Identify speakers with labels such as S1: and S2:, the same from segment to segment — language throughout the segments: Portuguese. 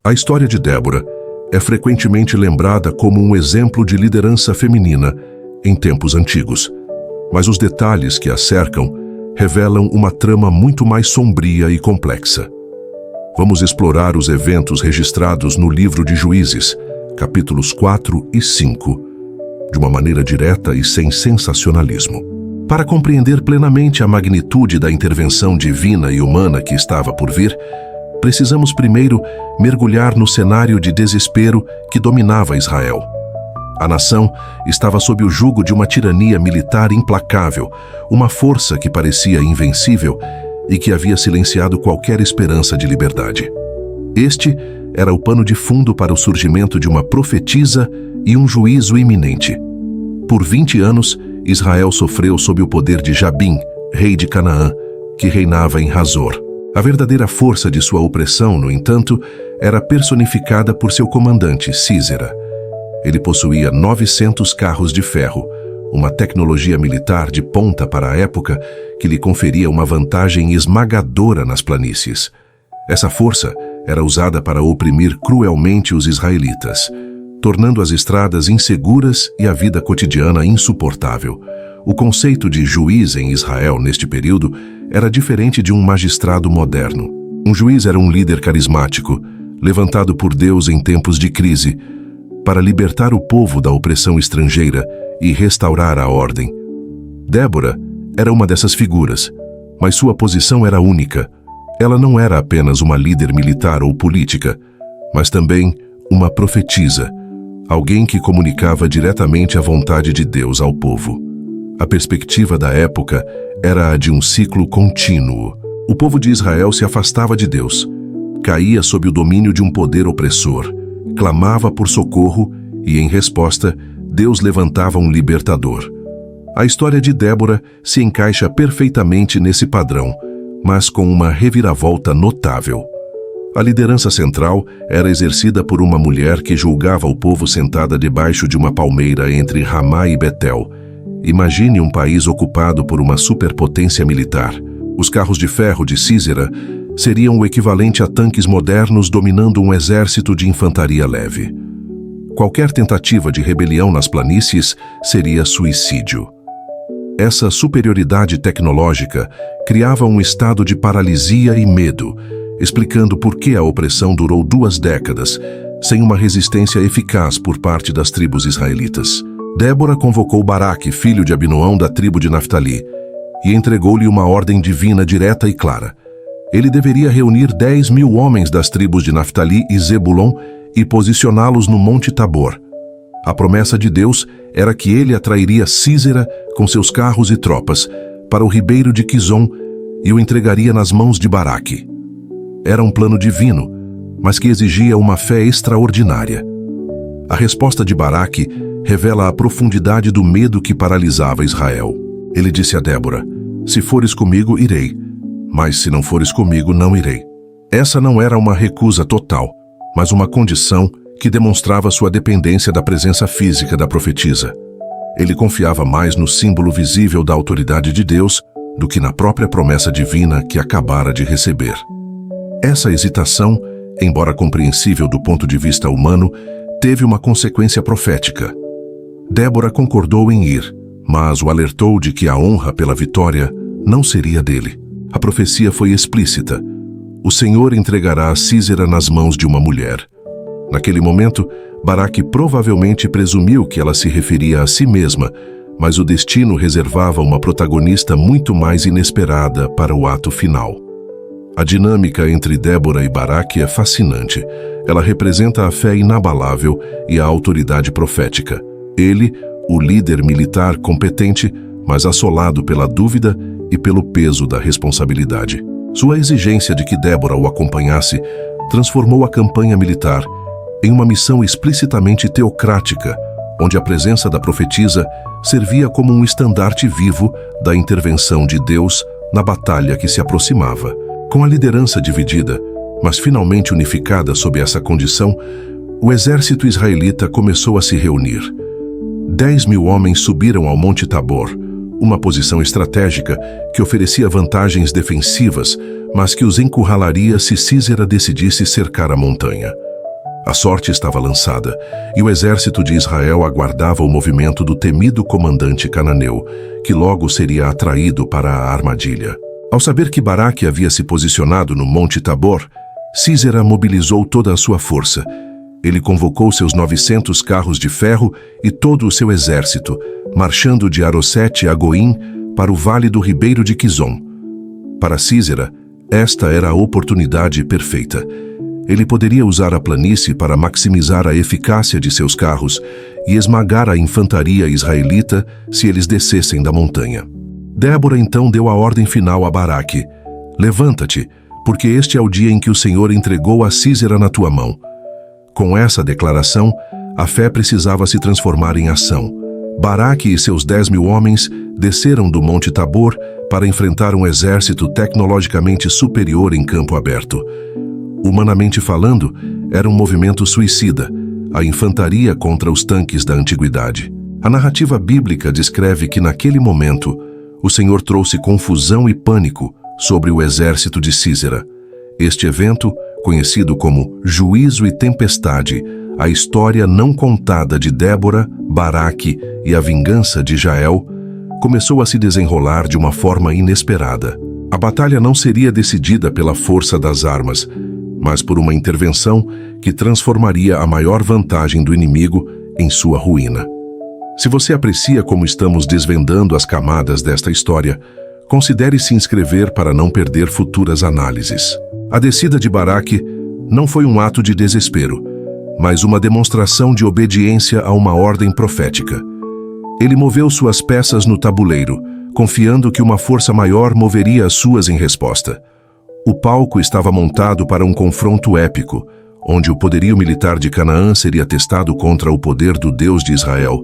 S1: A história de Débora é frequentemente lembrada como um exemplo de liderança feminina em tempos antigos, mas os detalhes que a cercam revelam uma trama muito mais sombria e complexa. Vamos explorar os eventos registrados no livro de Juízes, capítulos 4 e 5, de uma maneira direta e sem sensacionalismo. Para compreender plenamente a magnitude da intervenção divina e humana que estava por vir, precisamos primeiro mergulhar no cenário de desespero que dominava Israel. A nação estava sob o jugo de uma tirania militar implacável, uma força que parecia invencível e que havia silenciado qualquer esperança de liberdade. Este era o pano de fundo para o surgimento de uma profetisa e um juízo iminente. Por 20 anos, Israel sofreu sob o poder de Jabim, rei de Canaã, que reinava em Hazor. A verdadeira força de sua opressão, no entanto, era personificada por seu comandante, Sísera. Ele possuía 900 carros de ferro, uma tecnologia militar de ponta para a época que lhe conferia uma vantagem esmagadora nas planícies. Essa força era usada para oprimir cruelmente os israelitas, tornando as estradas inseguras e a vida cotidiana insuportável. O conceito de juiz em Israel neste período era diferente de um magistrado moderno. Um juiz era um líder carismático, levantado por Deus em tempos de crise, para libertar o povo da opressão estrangeira e restaurar a ordem. Débora era uma dessas figuras, mas sua posição era única. Ela não era apenas uma líder militar ou política, mas também uma profetisa, alguém que comunicava diretamente a vontade de Deus ao povo. A perspectiva da época era a de um ciclo contínuo. O povo de Israel se afastava de Deus, caía sob o domínio de um poder opressor, clamava por socorro e, em resposta, Deus levantava um libertador. A história de Débora se encaixa perfeitamente nesse padrão, mas com uma reviravolta notável. A liderança central era exercida por uma mulher que julgava o povo sentada debaixo de uma palmeira entre Ramá e Betel. Imagine um país ocupado por uma superpotência militar. Os carros de ferro de Sísera seriam o equivalente a tanques modernos dominando um exército de infantaria leve. Qualquer tentativa de rebelião nas planícies seria suicídio. Essa superioridade tecnológica criava um estado de paralisia e medo, explicando por que a opressão durou 2 décadas, sem uma resistência eficaz por parte das tribos israelitas. Débora convocou Baraque, filho de Abinoão da tribo de Naftali, e entregou-lhe uma ordem divina direta e clara. Ele deveria reunir 10.000 homens das tribos de Naftali e Zebulon e posicioná-los no Monte Tabor. A promessa de Deus era que ele atrairia Sísera com seus carros e tropas para o ribeiro de Quizon e o entregaria nas mãos de Baraque. Era um plano divino, mas que exigia uma fé extraordinária. A resposta de Baraque revela a profundidade do medo que paralisava Israel. Ele disse a Débora: "Se fores comigo, irei, mas se não fores comigo, não irei." Essa não era uma recusa total, mas uma condição que demonstrava sua dependência da presença física da profetisa. Ele confiava mais no símbolo visível da autoridade de Deus do que na própria promessa divina que acabara de receber. Essa hesitação, embora compreensível do ponto de vista humano, teve uma consequência profética. Débora concordou em ir, mas o alertou de que a honra pela vitória não seria dele. A profecia foi explícita: o Senhor entregará a Sísera nas mãos de uma mulher. Naquele momento, Baraque provavelmente presumiu que ela se referia a si mesma, mas o destino reservava uma protagonista muito mais inesperada para o ato final. A dinâmica entre Débora e Baraque é fascinante. Ela representa a fé inabalável e a autoridade profética. Ele, o líder militar competente, mas assolado pela dúvida e pelo peso da responsabilidade. Sua exigência de que Débora o acompanhasse transformou a campanha militar em uma missão explicitamente teocrática, onde a presença da profetisa servia como um estandarte vivo da intervenção de Deus na batalha que se aproximava. Com a liderança dividida, mas finalmente unificada sob essa condição, o exército israelita começou a se reunir. 10.000 homens subiram ao Monte Tabor, uma posição estratégica que oferecia vantagens defensivas, mas que os encurralaria se Sísera decidisse cercar a montanha. A sorte estava lançada, e o exército de Israel aguardava o movimento do temido comandante cananeu, que logo seria atraído para a armadilha. Ao saber que Baraque havia se posicionado no Monte Tabor, Sísera mobilizou toda a sua força. Ele convocou seus 900 carros de ferro e todo o seu exército, marchando de Arosete a Goim para o vale do ribeiro de Quizon. Para Sísera, esta era a oportunidade perfeita. Ele poderia usar a planície para maximizar a eficácia de seus carros e esmagar a infantaria israelita se eles descessem da montanha. Débora então deu a ordem final a Baraque: levanta-te, porque este é o dia em que o Senhor entregou a Sísera na tua mão. Com essa declaração, a fé precisava se transformar em ação. Baraque e seus 10.000 homens desceram do Monte Tabor para enfrentar um exército tecnologicamente superior em campo aberto. Humanamente falando, era um movimento suicida, a infantaria contra os tanques da antiguidade. A narrativa bíblica descreve que naquele momento, o Senhor trouxe confusão e pânico sobre o exército de Sísera. Este evento, conhecido como Juízo e Tempestade, a história não contada de Débora, Baraque e a vingança de Jael, começou a se desenrolar de uma forma inesperada. A batalha não seria decidida pela força das armas, mas por uma intervenção que transformaria a maior vantagem do inimigo em sua ruína. Se você aprecia como estamos desvendando as camadas desta história, considere se inscrever para não perder futuras análises. A descida de Baraque não foi um ato de desespero, mas uma demonstração de obediência a uma ordem profética. Ele moveu suas peças no tabuleiro, confiando que uma força maior moveria as suas em resposta. O palco estava montado para um confronto épico, onde o poderio militar de Canaã seria testado contra o poder do Deus de Israel,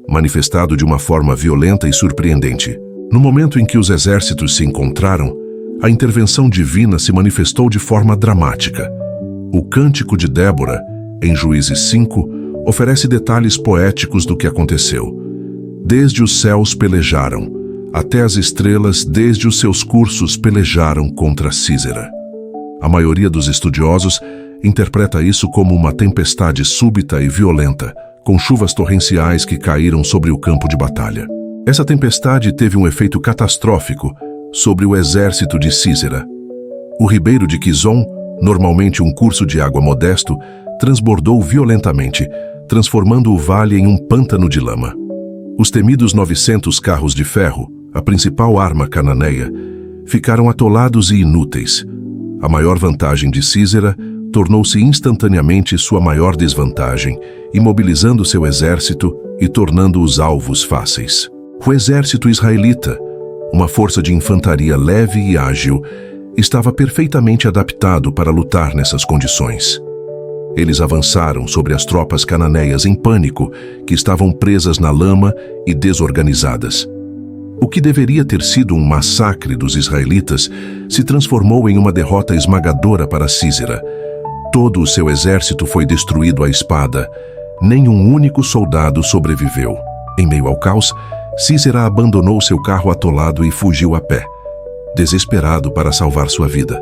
S1: manifestado de uma forma violenta e surpreendente. No momento em que os exércitos se encontraram, a intervenção divina se manifestou de forma dramática. O Cântico de Débora, em Juízes 5, oferece detalhes poéticos do que aconteceu. Desde os céus pelejaram, até as estrelas desde os seus cursos pelejaram contra Sísera. A maioria dos estudiosos interpreta isso como uma tempestade súbita e violenta, com chuvas torrenciais que caíram sobre o campo de batalha. Essa tempestade teve um efeito catastrófico sobre o exército de Sísera. O ribeiro de Quizon, normalmente um curso de água modesto, transbordou violentamente, transformando o vale em um pântano de lama. Os temidos 900 carros de ferro, a principal arma cananeia, ficaram atolados e inúteis. A maior vantagem de Sísera tornou-se instantaneamente sua maior desvantagem, imobilizando seu exército e tornando-os alvos fáceis. O exército israelita, uma força de infantaria leve e ágil, estava perfeitamente adaptado para lutar nessas condições. Eles avançaram sobre as tropas cananeias em pânico, que estavam presas na lama e desorganizadas. O que deveria ter sido um massacre dos israelitas se transformou em uma derrota esmagadora para Sísera. Todo o seu exército foi destruído à espada. Nem um único soldado sobreviveu. Em meio ao caos, Sísera abandonou seu carro atolado e fugiu a pé, desesperado para salvar sua vida.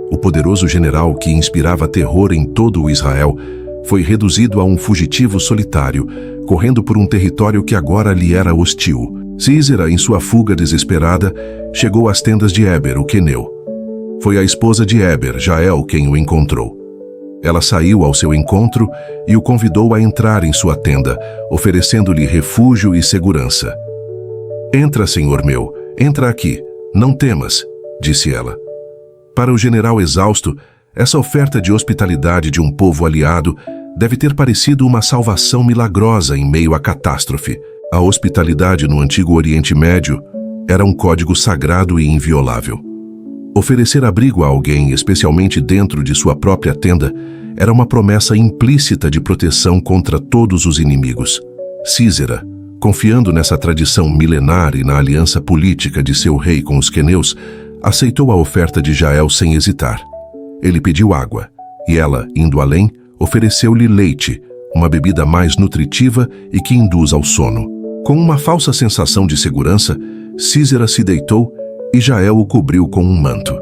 S1: O poderoso general que inspirava terror em todo o Israel foi reduzido a um fugitivo solitário, correndo por um território que agora lhe era hostil. Sísera, em sua fuga desesperada, chegou às tendas de Éber, o queneu. Foi a esposa de Éber, Jael, quem o encontrou. Ela saiu ao seu encontro e o convidou a entrar em sua tenda, oferecendo-lhe refúgio e segurança. "Entra, senhor meu, entra aqui, não temas", disse ela. Para o general exausto, essa oferta de hospitalidade de um povo aliado deve ter parecido uma salvação milagrosa em meio à catástrofe. A hospitalidade no Antigo Oriente Médio era um código sagrado e inviolável. Oferecer abrigo a alguém, especialmente dentro de sua própria tenda, era uma promessa implícita de proteção contra todos os inimigos. Sísera, confiando nessa tradição milenar e na aliança política de seu rei com os queneus, aceitou a oferta de Jael sem hesitar. Ele pediu água, e ela, indo além, ofereceu-lhe leite, uma bebida mais nutritiva e que induz ao sono. Com uma falsa sensação de segurança, Sísera se deitou e Jael o cobriu com um manto.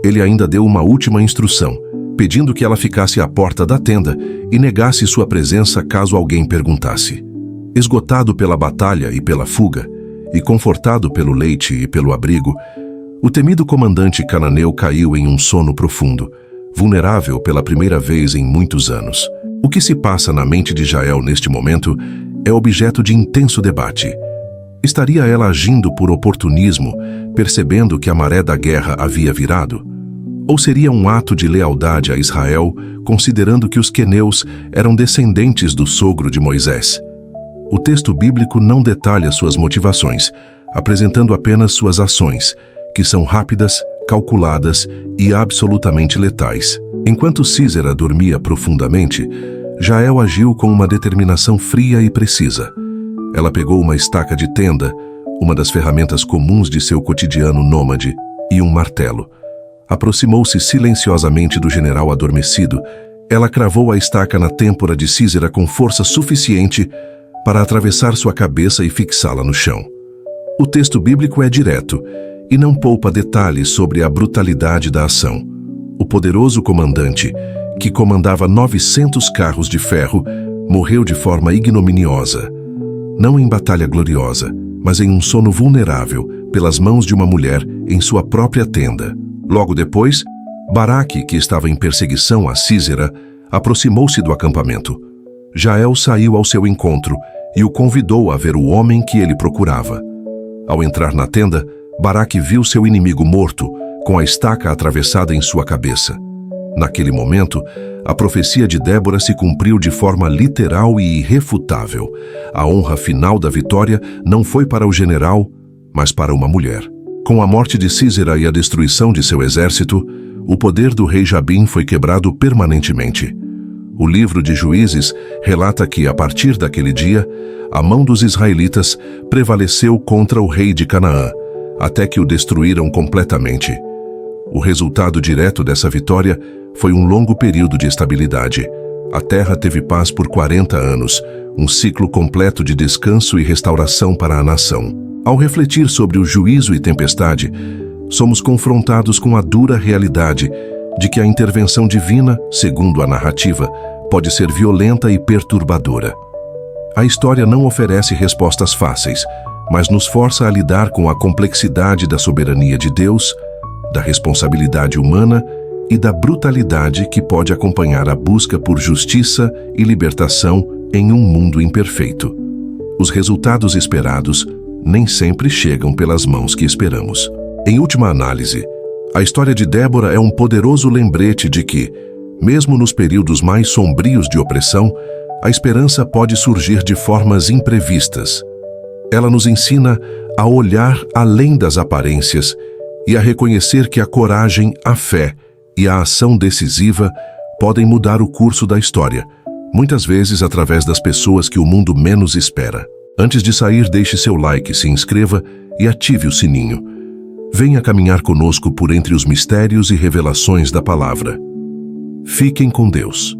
S1: Ele ainda deu uma última instrução: pedindo que ela ficasse à porta da tenda e negasse sua presença caso alguém perguntasse. Esgotado pela batalha e pela fuga, e confortado pelo leite e pelo abrigo, o temido comandante cananeu caiu em um sono profundo, vulnerável pela primeira vez em muitos anos. O que se passa na mente de Jael neste momento é objeto de intenso debate. Estaria ela agindo por oportunismo, percebendo que a maré da guerra havia virado? Ou seria um ato de lealdade a Israel, considerando que os queneus eram descendentes do sogro de Moisés? O texto bíblico não detalha suas motivações, apresentando apenas suas ações, que são rápidas, calculadas e absolutamente letais. Enquanto Sísera dormia profundamente, Jael agiu com uma determinação fria e precisa. Ela pegou uma estaca de tenda, uma das ferramentas comuns de seu cotidiano nômade, e um martelo. Aproximou-se silenciosamente do general adormecido. Ela cravou a estaca na têmpora de Sísera com força suficiente para atravessar sua cabeça e fixá-la no chão. O texto bíblico é direto e não poupa detalhes sobre a brutalidade da ação. O poderoso comandante, que comandava 900 carros de ferro, morreu de forma ignominiosa. Não em batalha gloriosa, mas em um sono vulnerável pelas mãos de uma mulher em sua própria tenda. Logo depois, Baraque, que estava em perseguição a Sísera, aproximou-se do acampamento. Jael saiu ao seu encontro e o convidou a ver o homem que ele procurava. Ao entrar na tenda, Baraque viu seu inimigo morto, com a estaca atravessada em sua cabeça. Naquele momento, a profecia de Débora se cumpriu de forma literal e irrefutável. A honra final da vitória não foi para o general, mas para uma mulher. Com a morte de Sísera e a destruição de seu exército, o poder do rei Jabim foi quebrado permanentemente. O livro de Juízes relata que, a partir daquele dia, a mão dos israelitas prevaleceu contra o rei de Canaã, até que o destruíram completamente. O resultado direto dessa vitória foi um longo período de estabilidade. A terra teve paz por 40 anos, um ciclo completo de descanso e restauração para a nação. Ao refletir sobre o juízo e tempestade, somos confrontados com a dura realidade de que a intervenção divina, segundo a narrativa, pode ser violenta e perturbadora. A história não oferece respostas fáceis, mas nos força a lidar com a complexidade da soberania de Deus, da responsabilidade humana e da brutalidade que pode acompanhar a busca por justiça e libertação em um mundo imperfeito. Os resultados esperados nem sempre chegam pelas mãos que esperamos. Em última análise, a história de Débora é um poderoso lembrete de que, mesmo nos períodos mais sombrios de opressão, a esperança pode surgir de formas imprevistas. Ela nos ensina a olhar além das aparências e a reconhecer que a coragem, a fé e a ação decisiva podem mudar o curso da história, muitas vezes através das pessoas que o mundo menos espera. Antes de sair, deixe seu like, se inscreva e ative o sininho. Venha caminhar conosco por entre os mistérios e revelações da palavra. Fiquem com Deus.